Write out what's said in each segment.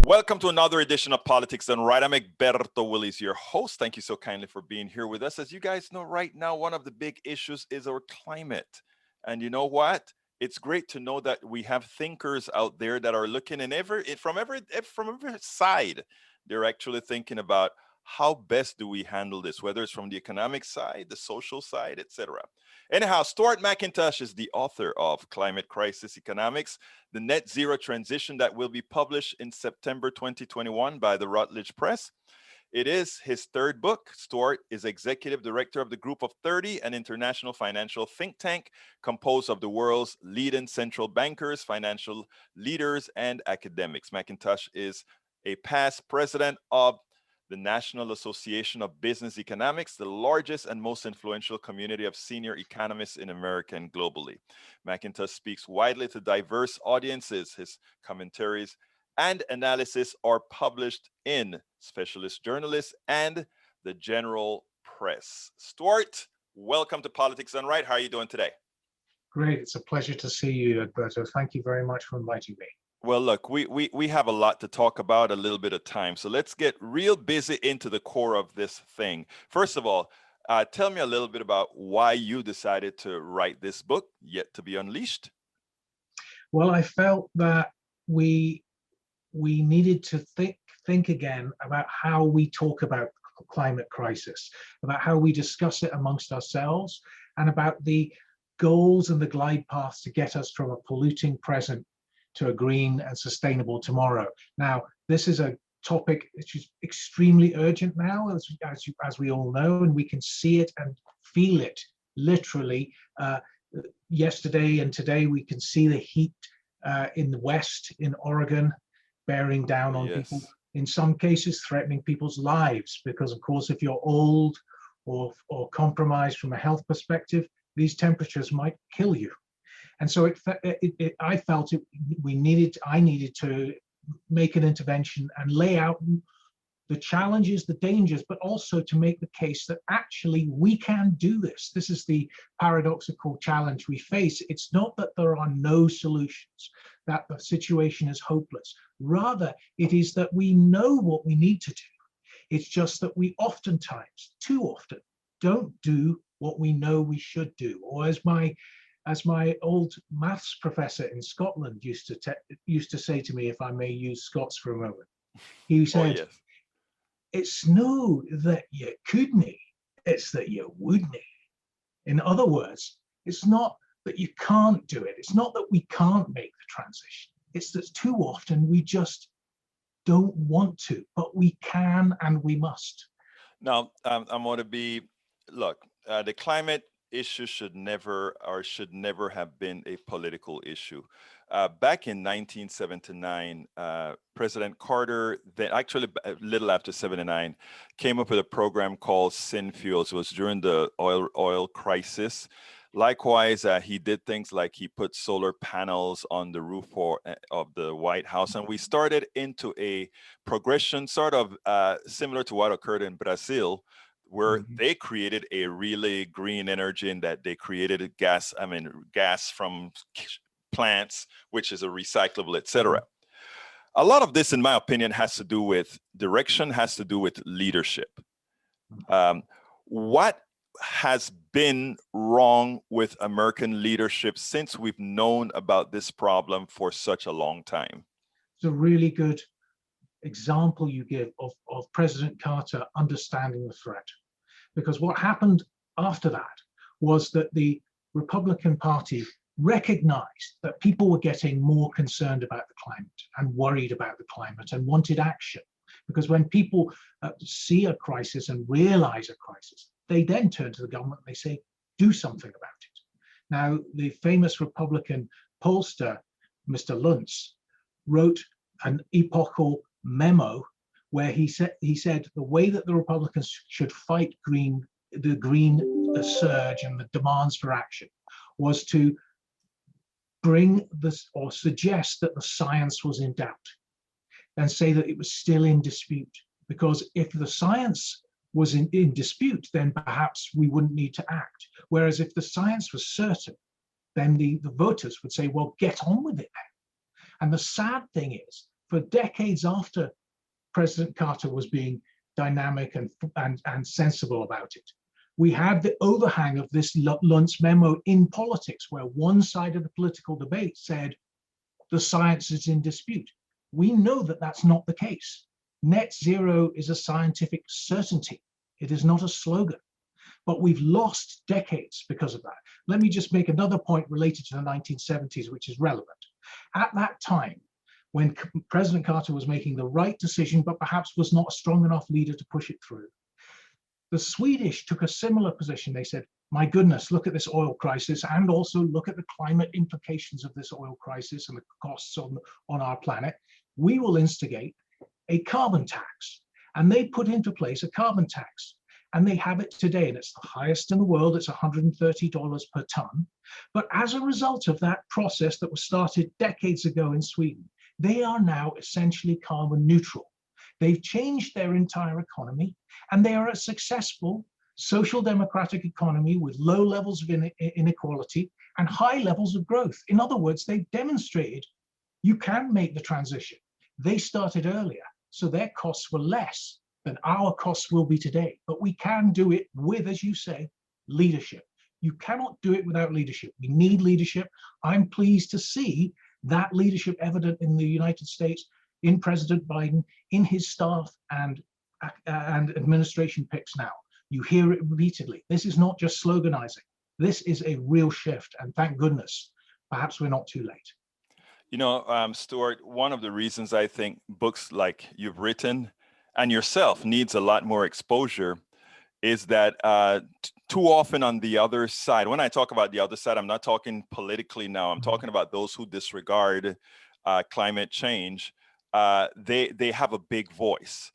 Welcome to another edition of Politics Done Right. I'm Egberto Willis, your host. Thank you so kindly for being here with us. As you guys know, right now, one of the big issues is our climate. And you know what? It's great to know that we have thinkers out there that are looking from every side. They're actually thinking about how best do we handle this, whether it's from the economic side, the social side, etc. Anyhow, Stuart Mackintosh is the author of Climate Crisis Economics, the Net Zero Transition, that will be published in September 2021 by the Routledge Press. It is his third book. Stuart is executive director of the Group of 30, an international financial think tank composed of the world's leading central bankers, financial leaders, and academics. Mackintosh is a past president of the National Association of Business Economics, the largest and most influential community of senior economists in America and globally. Mackintosh speaks widely to diverse audiences. His commentaries and analysis are published in Specialist Journalists and the General Press. Stuart, welcome to Politics Done Right. How are you doing today? Great. It's a pleasure to see you, Alberto. Thank you very much for inviting me. Well, look, we have a lot to talk about, a little bit of time. So let's get real busy into the core of this thing. First of all, tell me a little bit about why you decided to write this book, Yet to be Unleashed. Well, I felt that we needed to think again about how we talk about climate crisis, about how we discuss it amongst ourselves, and about the goals and the glide paths to get us from a polluting present to a green and sustainable tomorrow. Now, this is a topic which is extremely urgent now, as we all know, and we can see it and feel it literally. Yesterday and today, we can see the heat in the West, in Oregon, bearing down on people, in some cases threatening people's lives, because of course, if you're old or compromised from a health perspective, these temperatures might kill you. And so I felt I needed to make an intervention and lay out the challenges, the dangers, but also to make the case that actually we can do this. This is the paradoxical challenge we face. It's not that there are no solutions, that the situation is hopeless. Rather, it is that we know what we need to do. It's just that we oftentimes, too often, don't do what we know we should do. Or as my old maths professor in Scotland used to say to me, if I may use Scots for a moment, he said, yes. It's no that you couldn't, it's that you wouldn't. In other words, it's not that you can't do it. It's not that we can't make the transition. It's that too often we just don't want to, but we can and we must. Now, I'm going to be, look, the climate issue should never have been a political issue. Back in 1979, President Carter, then actually a little after 79, came up with a program called Syn Fuels. It was during the oil crisis. Likewise, he did things like he put solar panels on the roof of the White House, and we started into a progression sort of similar to what occurred in Brazil, where they created a really green energy, in that they created gas from plants, which is a recyclable, etc. A lot of this, in my opinion, has to do with direction, has to do with leadership. What has been wrong with American leadership since we've known about this problem for such a long time? It's a really good example you give of President Carter understanding the threat. Because what happened after that was that the Republican Party recognized that people were getting more concerned about the climate and worried about the climate and wanted action. Because when people see a crisis and realize a crisis, they then turn to the government and they say, do something about it. Now, the famous Republican pollster, Mr. Luntz, wrote an epochal memo where he said the way that the Republicans should fight the green surge and the demands for action was to bring this, or suggest that the science was in doubt and say that it was still in dispute. Because if the science was in dispute, then perhaps we wouldn't need to act. Whereas if the science was certain, then the voters would say, well, get on with it then. And the sad thing is for decades after President Carter was being dynamic and sensible about it. We had the overhang of this Luntz memo in politics, where one side of the political debate said the science is in dispute. We know that that's not the case. Net zero is a scientific certainty. It is not a slogan. But we've lost decades because of that. Let me just make another point related to the 1970s, which is relevant. At that time, when President Carter was making the right decision, but perhaps was not a strong enough leader to push it through, the Swedish took a similar position. They said, my goodness, look at this oil crisis, and also look at the climate implications of this oil crisis and the costs on our planet. We will instigate a carbon tax. And they put into place a carbon tax. And they have it today, and it's the highest in the world. It's $130 per ton. But as a result of that process that was started decades ago in Sweden, they are now essentially carbon neutral. They've changed their entire economy, and they are a successful social democratic economy with low levels of inequality and high levels of growth. In other words, they've demonstrated you can make the transition. They started earlier, so their costs were less than our costs will be today. But we can do it with, as you say, leadership. You cannot do it without leadership. We need leadership. I'm pleased to see that leadership evident in the United States, in President Biden, in his staff and administration picks now. You hear it repeatedly. This is not just sloganizing. This is a real shift, and thank goodness, perhaps we're not too late. You know, Stuart, one of the reasons I think books like you've written and yourself needs a lot more exposure is that too often on the other side, when I talk about the other side, I'm not talking politically now, I'm talking about those who disregard climate change. They have a big voice.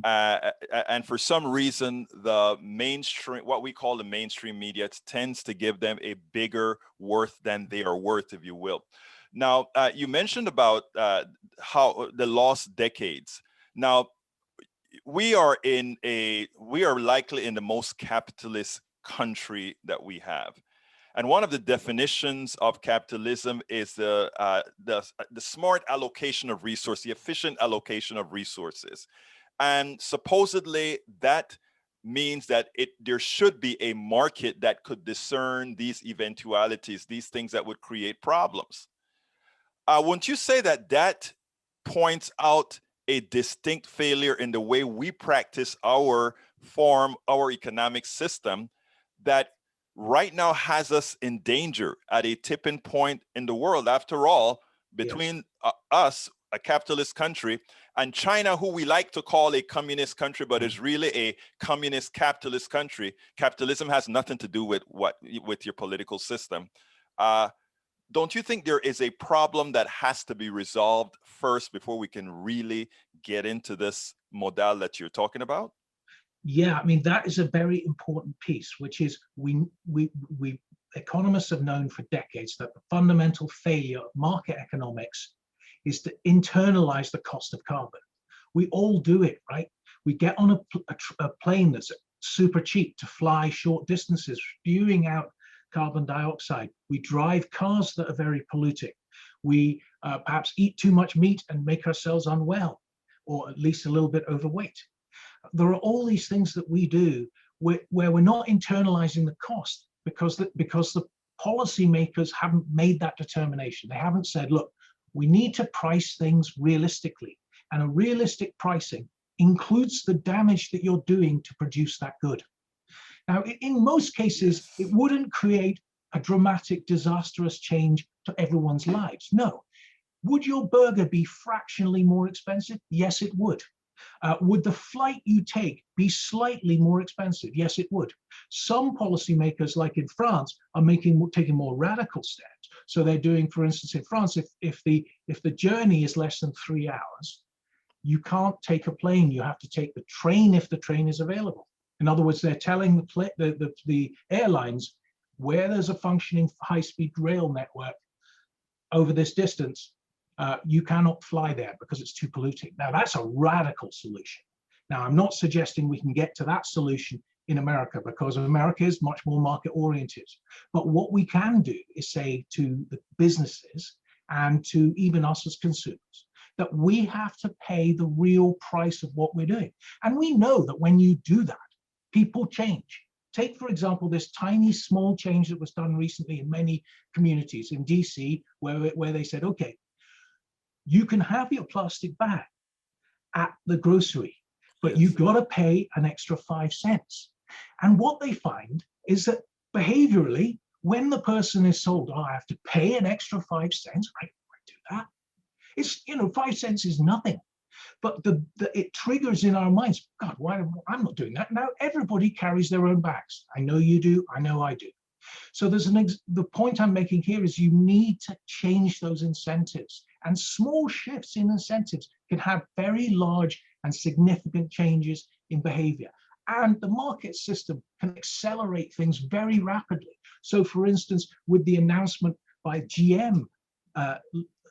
And for some reason, the mainstream, what we call the mainstream media, tends to give them a bigger worth than they are worth, if you will. Now, you mentioned about how the lost decades. Now, we are likely in the most capitalist country that we have. And one of the definitions of capitalism is the smart allocation of resources, the efficient allocation of resources. And supposedly that means that there should be a market that could discern these eventualities, these things that would create problems. Wouldn't you say that that points out a distinct failure in the way we practice our economic system that right now has us in danger at a tipping point in the world? After all, between us, a capitalist country, and China, who we like to call a communist country, but is really a communist capitalist country. Capitalism has nothing to do with your political system. Don't you think there is a problem that has to be resolved first before we can really get into this model that you're talking about? Yeah, I mean, that is a very important piece, which is we economists have known for decades that the fundamental failure of market economics is to internalize the cost of carbon. We all do it, right? We get on a plane that's super cheap to fly short distances, spewing out carbon dioxide. We drive cars that are very polluting. We perhaps eat too much meat and make ourselves unwell, or at least a little bit overweight. There are all these things that we do where we're not internalizing the cost because the policymakers haven't made that determination. They haven't said, look, we need to price things realistically. And a realistic pricing includes the damage that you're doing to produce that good. Now, in most cases, it wouldn't create a dramatic, disastrous change to everyone's lives. No. Would your burger be fractionally more expensive? Yes, it would. Would the flight you take be slightly more expensive? Yes, it would. Some policymakers, like in France, are taking more radical steps. So they're doing, for instance, in France, if the journey is less than 3 hours, you can't take a plane. You have to take the train if the train is available. In other words, they're telling the airlines, where there's a functioning high-speed rail network over this distance, you cannot fly there because it's too polluting. Now, that's a radical solution. Now, I'm not suggesting we can get to that solution in America because America is much more market-oriented. But what we can do is say to the businesses and to even us as consumers, that we have to pay the real price of what we're doing. And we know that when you do that, people change. Take, for example, this tiny, small change that was done recently in many communities in DC, where they said, okay, you can have your plastic bag at the grocery, but Yes. you've got to pay an extra 5 cents. And what they find is that behaviorally, when the person is told, oh, I have to pay an extra 5 cents, I do that. It's, 5 cents is nothing. But it triggers in our minds, God, why I'm not doing that. Now everybody carries their own bags. I know you do, I know I do. So the point I'm making here is you need to change those incentives, and small shifts in incentives can have very large and significant changes in behavior. And the market system can accelerate things very rapidly. So for instance, with the announcement by GM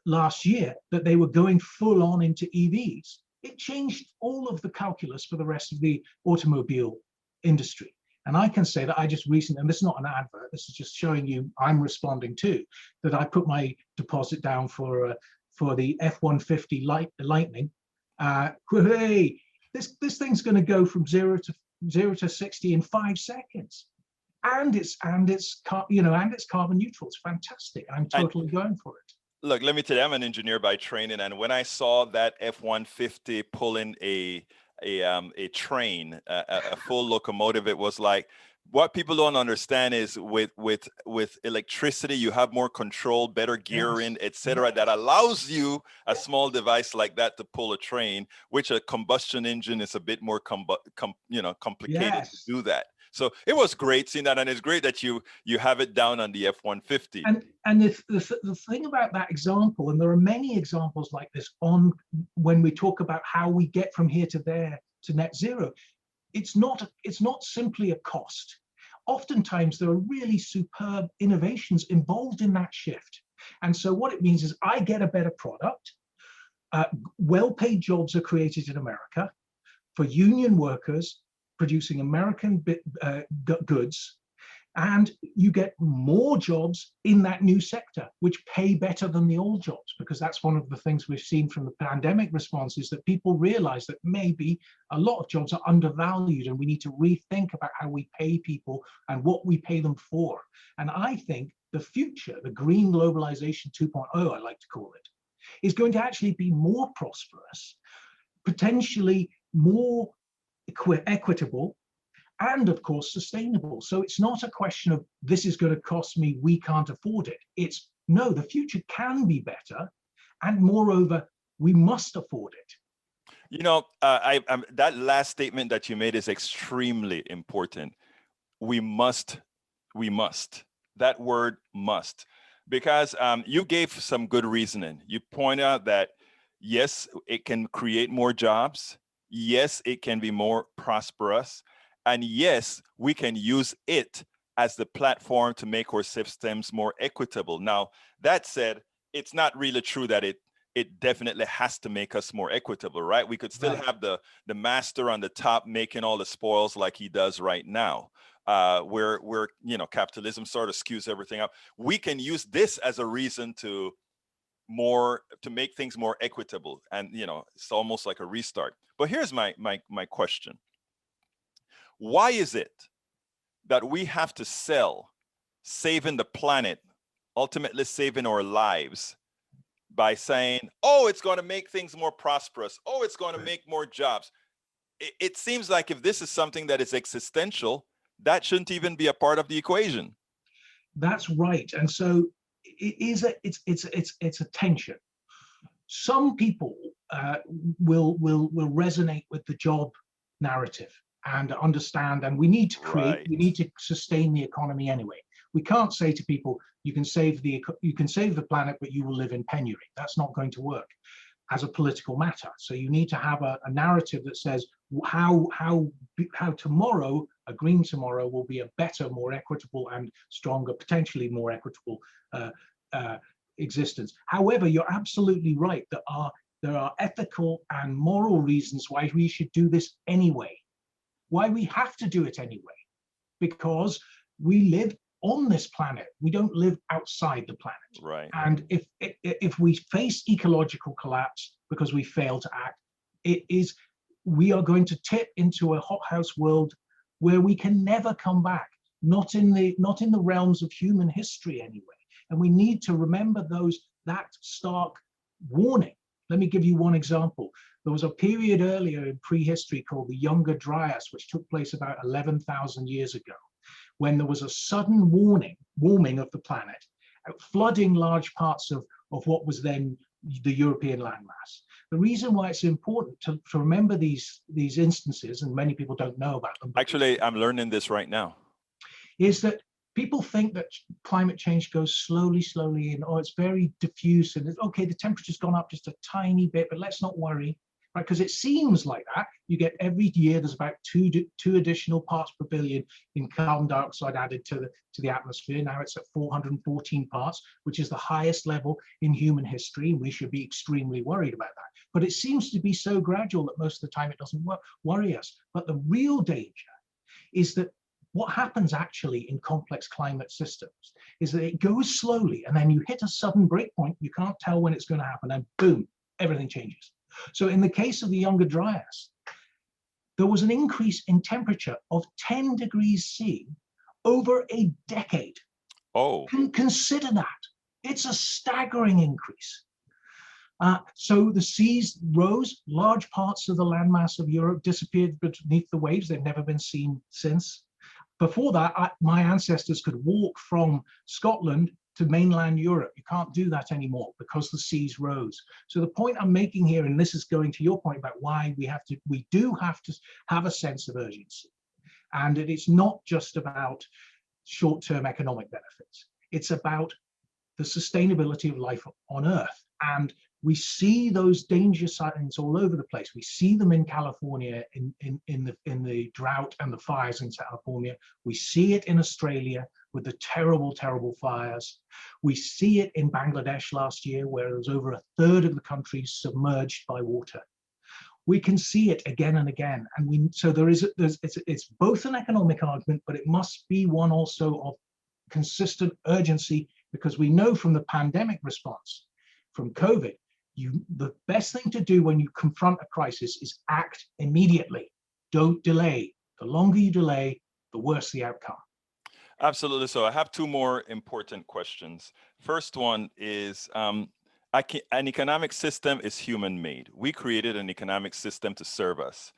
last year that they were going full on into EVs, it changed all of the calculus for the rest of the automobile industry. And I can say that I just recently, and this is not an advert, this is just showing you I'm responding to, that I put my deposit down for the F-150 Lightning. Hey, this thing's going to go from 0 to 60 in 5 seconds, and it's carbon neutral. It's fantastic. I'm totally going for it. Look, let me tell you, I'm an engineer by training, and when I saw that F-150 pulling a train, a full locomotive, it was like, what people don't understand is with electricity, you have more control, better gearing, etc., that allows you a small device like that to pull a train, which a combustion engine is a bit more complicated to do that. So it was great seeing that, and it's great that you have it down on the F-150. And the thing about that example, and there are many examples like this on when we talk about how we get from here to there to net zero, it's not simply a cost. Oftentimes there are really superb innovations involved in that shift. And so what it means is I get a better product, well-paid jobs are created in America for union workers producing American goods, and you get more jobs in that new sector, which pay better than the old jobs, because that's one of the things we've seen from the pandemic response, is that people realize that maybe a lot of jobs are undervalued, and we need to rethink about how we pay people and what we pay them for. And I think the future, the green globalization 2.0, I like to call it, is going to actually be more prosperous, potentially more equitable, and of course sustainable. So it's not a question of this is going to cost me, we can't afford it. It's no, the future can be better, and moreover, we must afford it. That last statement that you made is extremely important. We must. That word must, because you gave some good reasoning. You point out that yes, it can create more jobs. Yes, it can be more prosperous. And yes, we can use it as the platform to make our systems more equitable. Now, that said, it's not really true that it definitely has to make us more equitable, right? We could still have the master on the top making all the spoils like he does right now, where capitalism sort of skews everything up. We can use this as a reason to make things more equitable, and it's almost like a restart. But here's my question. Why is it that we have to sell saving the planet, ultimately saving our lives, by saying, oh, it's going to make things more prosperous, oh, it's going to make more jobs? It seems like if this is something that is existential, that shouldn't even be a part of the equation. That's right. And so it's a tension. Some people will resonate with the job narrative and understand, and we need to create, we need to sustain the economy anyway. We can't say to people, you can save the planet, but you will live in penury. That's not going to work as a political matter. So you need to have a narrative that says how tomorrow, a green tomorrow, will be a better, more equitable and stronger, potentially more equitable existence. However, you're absolutely right that there are ethical and moral reasons why we should do this anyway. Why we have to do it anyway, because we live on this planet. We don't live outside the planet. Right. And if we face ecological collapse, because we fail to act. We are going to tip into a hothouse world where we can never come back, not in the realms of human history anyway. And we need to remember that stark warning. Let me give you one example. There was a period earlier in prehistory called the Younger Dryas, which took place about 11,000 years ago, when there was a sudden warming of the planet, flooding large parts of what was then the European landmass. The reason why it's important to remember these instances, and many people don't know about them. Actually, I'm learning this right now. Is that people think that climate change goes slowly, and it's very diffuse, and okay, the temperature's gone up just a tiny bit, but let's not worry, right? Because it seems like that. You get every year there's about two additional parts per billion in carbon dioxide added to the atmosphere. Now it's at 414 parts, which is the highest level in human history. We should be extremely worried about that. But it seems to be so gradual that most of the time it doesn't worry us. But the real danger is that what happens actually in complex climate systems is that it goes slowly, and then you hit a sudden breakpoint. You can't tell when it's going to happen, and boom, everything changes. So in the case of the Younger Dryas, there was an increase in temperature of 10 degrees C over a decade. Oh. Consider that. It's a staggering increase. So the seas rose, large parts of the landmass of Europe disappeared beneath the waves. They've never been seen since. Before that, my ancestors could walk from Scotland to mainland Europe. You can't do that anymore because the seas rose. So the point I'm making here, and this is going to your point about why we do have to have a sense of urgency. And it's not just about short-term economic benefits. It's about the sustainability of life on Earth. And we see those danger signs all over the place. We see them in California in the drought and the fires in California. We see it in Australia with the terrible, terrible fires. We see it in Bangladesh last year, where there was over a third of the country submerged by water. We can see it again and again. And so it's both an economic argument, but it must be one also of consistent urgency, because we know from the pandemic response, from COVID, the best thing to do when you confront a crisis is act immediately. Don't delay. The longer you delay, the worse the outcome. Absolutely. So I have two more important questions. First one is, an economic system is human-made. We created an economic system to serve us.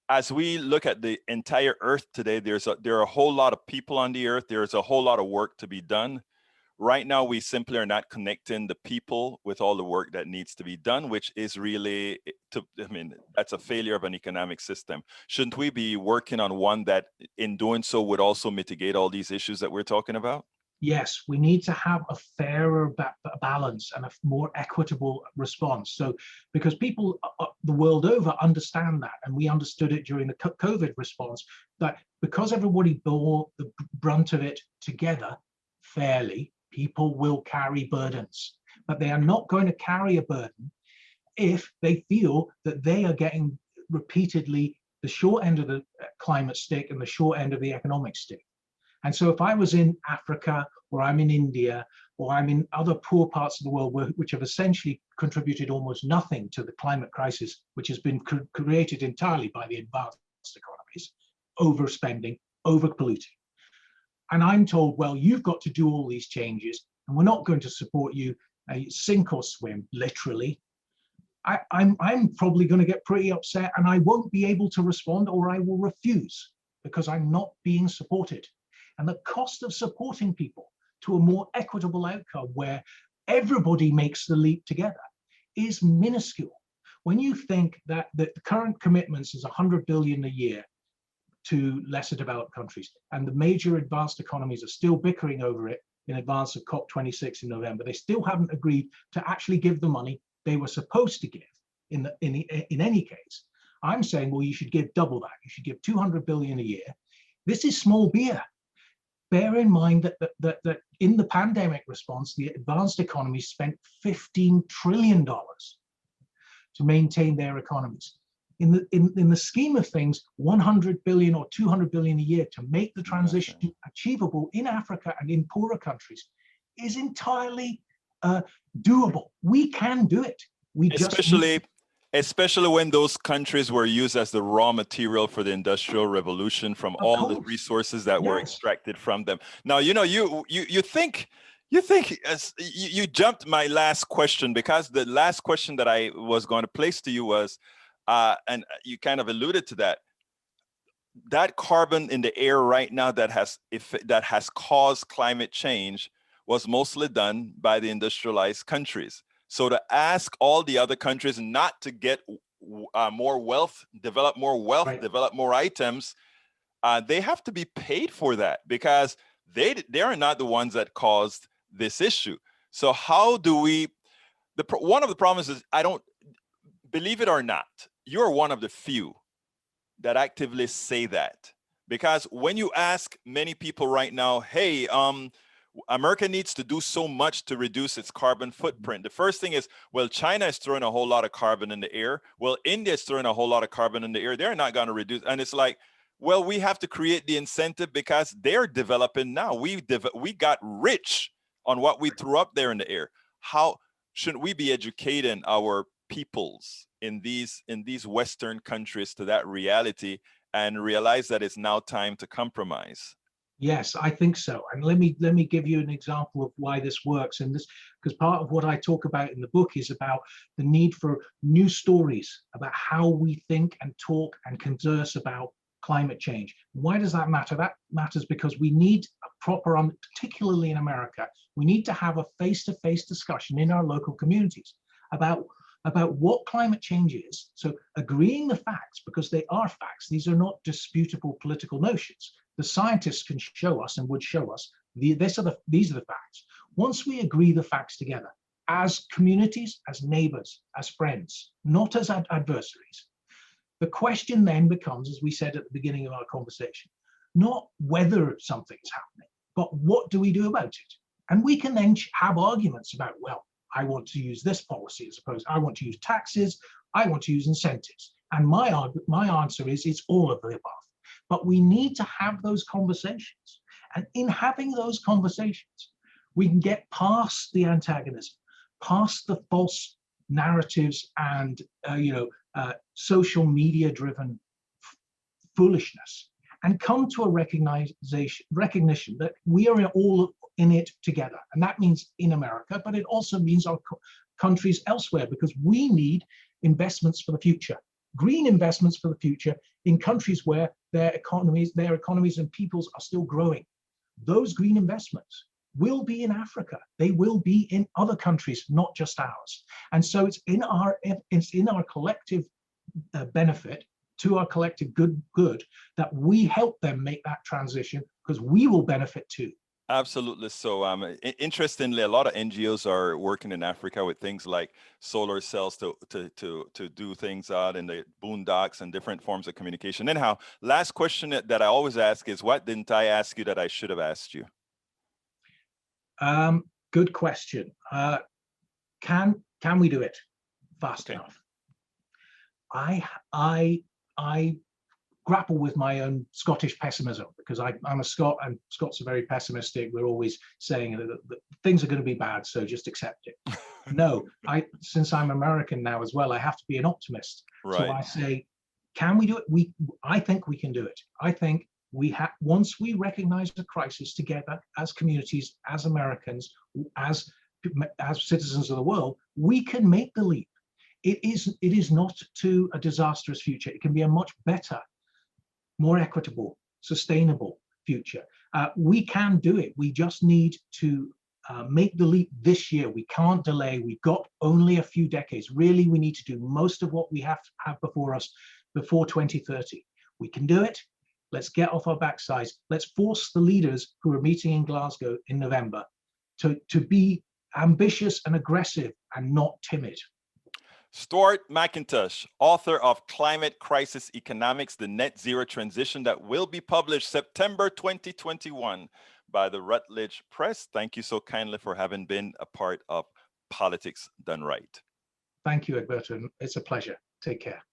As we look at the entire Earth today, there are a whole lot of people on the Earth. There's a whole lot of work to be done. Right now, we simply are not connecting the people with all the work that needs to be done, which is really, that's a failure of an economic system. Shouldn't we be working on one that in doing so would also mitigate all these issues that we're talking about? Yes, we need to have a fairer balance and a more equitable response. So, because people the world over understand that, and we understood it during the COVID response, that because everybody bore the brunt of it together fairly, people will carry burdens, but they are not going to carry a burden if they feel that they are getting repeatedly the short end of the climate stick and the short end of the economic stick. And so if I was in Africa, or I'm in India, or I'm in other poor parts of the world which have essentially contributed almost nothing to the climate crisis, which has been created entirely by the advanced economies, overspending, overpolluting, and I'm told, well, you've got to do all these changes, and we're not going to support you, sink or swim, literally. I'm probably going to get pretty upset, and I won't be able to respond, or I will refuse, because I'm not being supported. And the cost of supporting people to a more equitable outcome where everybody makes the leap together is minuscule. When you think that the current commitments is 100 billion a year to lesser developed countries, and the major advanced economies are still bickering over it in advance of COP26 in November, they still haven't agreed to actually give the money they were supposed to give in any case. I'm saying, well, you should give double that. You should give 200 billion a year. This is small beer. Bear in mind that in the pandemic response, the advanced economies spent $15 trillion to maintain their economies. In the scheme of things, 100 billion or 200 billion a year to make the transition achievable in Africa and in poorer countries is entirely doable. We can do it. We especially Especially when those countries were used as the raw material for the Industrial Revolution from Of all the course. resources that were Yes. extracted from them. Now, you think as you jumped my last question, because the last question that I was going to place to you was, and you kind of alluded to that carbon in the air right now that has caused climate change was mostly done by the industrialized countries. So to ask all the other countries not to get more wealth, develop more wealth, Right. develop more items, they have to be paid for that, because they are not the ones that caused this issue. So how do we? One of the problems is, I don't believe it or not, you're one of the few that actively say that, because when you ask many people right now, hey, America needs to do so much to reduce its carbon footprint. The first thing is, well, China is throwing a whole lot of carbon in the air. Well, India is throwing a whole lot of carbon in the air. They're not going to reduce. And it's like, well, we have to create the incentive because they're developing now. We got rich on what we threw up there in the air. How shouldn't we be educating our peoples in these Western countries to that reality and realize that it's now time to compromise? Yes, I think so. And let me give you an example of why this works. And this, because part of what I talk about in the book is about the need for new stories about how we think and talk and converse about climate change. Why does that matter? That matters because we need a proper, particularly in America, we need to have a face-to-face discussion in our local communities about what climate change is. So agreeing the facts, because they are facts. These are not disputable political notions. The scientists can show us and would show us these are the facts. Once we agree the facts together as communities, as neighbors, as friends, not as adversaries, the question then becomes, as we said at the beginning of our conversation, not whether something is happening, but what do we do about it? And we can then have arguments about, well, I want to use this policy as opposed, I want to use taxes, I want to use incentives. And my answer is, it's all of the above. But we need to have those conversations. And in having those conversations, we can get past the antagonism, past the false narratives and social media driven foolishness, and come to a recognition that we are all in it together. And that means in America, but it also means our countries elsewhere, because we need investments for the future, green investments for the future in countries where their economies and peoples are still growing. Those green investments will be in Africa. They will be in other countries, not just ours. And so it's in our collective benefit, to our collective good, that we help them make that transition, because we will benefit too. Absolutely. So interestingly, a lot of NGOs are working in Africa with things like solar cells to do things out in the boondocks and different forms of communication. Anyhow, last question that I always ask is, what didn't I ask you that I should have asked you? Good question. Can we do it fast enough? I grapple with my own Scottish pessimism, because I'm a Scot, and Scots are very pessimistic. We're always saying that things are going to be bad, so just accept it. No, since I'm American now as well, I have to be an optimist. Right. So I say, can we do it? I think we can do it. I think once we recognize the crisis together as communities, as Americans, as citizens of the world, we can make the leap. It is not to a disastrous future. It can be a much better, more equitable, sustainable future. We can do it. We just need to make the leap this year. We can't delay. We've got only a few decades. Really, we need to do most of what we have before us before 2030. We can do it. Let's get off our backsides. Let's force the leaders who are meeting in Glasgow in November to be ambitious and aggressive and not timid. Stuart Mackintosh, author of Climate Crisis Economics, the Net Zero Transition, that will be published September 2021 by the Routledge Press. Thank you so kindly for having been a part of Politics Done Right. Thank you, Egberto. It's a pleasure. Take care.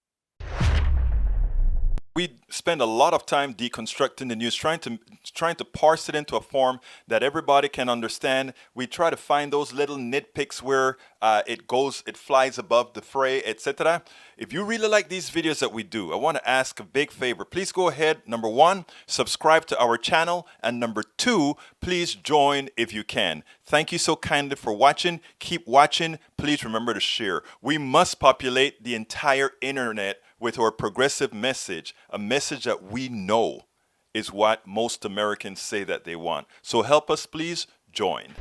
We spend a lot of time deconstructing the news, trying to parse it into a form that everybody can understand. We try to find those little nitpicks where it flies above the fray, etc. If you really like these videos that we do, I want to ask a big favor. Please go ahead. Number one, subscribe to our channel, and number two, please join if you can. Thank you so kindly for watching. Keep watching. Please remember to share. We must populate the entire internet with our progressive message, a message that we know is what most Americans say that they want. So help us, please join.